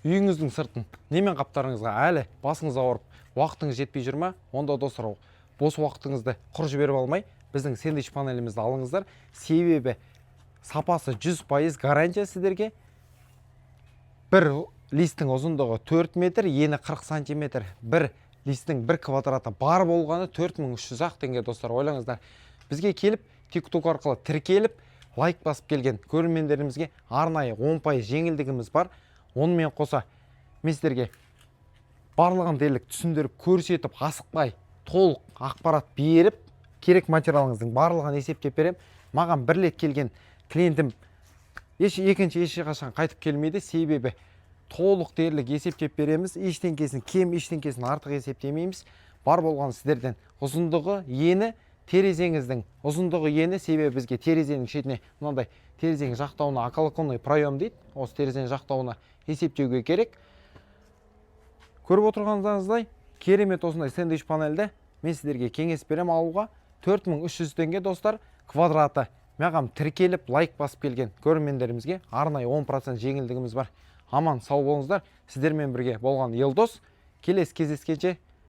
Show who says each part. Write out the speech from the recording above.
Speaker 1: Үйіңіздің сыртын немен қаптарыңызға әлі басыңыз ауырып, уақытыңыз жетпей жүр ме? Онда достар, бос уақытыңызды құр жіберіп алмай, біздің сэндвич панелімізді алыңыздар. Себебі сапасы 100% гарантия сіздерге. Бір листің ұзындығы 4 метр, ені 40 сантиметр. Бір листің бір квадраты бар болғаны 4300 теңге достар. Ойлаңыздар, бізге келіп, TikTok арқылы тіркеліп, лайк басып келген көрермендерімізге арнайы 10% жеңілдігіміз бар. Онымен қоса мен сіздерге барлығын дерлік түсіндіріп, көрсетіп, асықпай, толық ақпарат беріп, керек материалыңыздың барлығын есептеп берем. Маған бір рет келген клиентім екінші ешқашан қайтып келмейді. Себебі толық дерлік есептеп береміз. Ештеңкесін кем, ештеңкесін артық есептемейміз. Бар болған сіздерден ұзындығы, ені, терезеңіздің ұзындығы, ені, себебі бізге терезенің шетіне мынандай терезенің жақтауына околоконный проем дейді. Осы терезенің жақтауына есептеуге керек. Көріп отырғаныңыздай, керемет осындай сэндвич панельді мен сіздерге кеңес берем алуға. 4300 теңге достар. Квадраты маған тіркеліп, лайк басып келген көрермендерімізге арнайы 10% жеңілдігіміз бар. Аман сау болыңыздар. Сіздермен бірге болған Елдос. Келесі кездескенше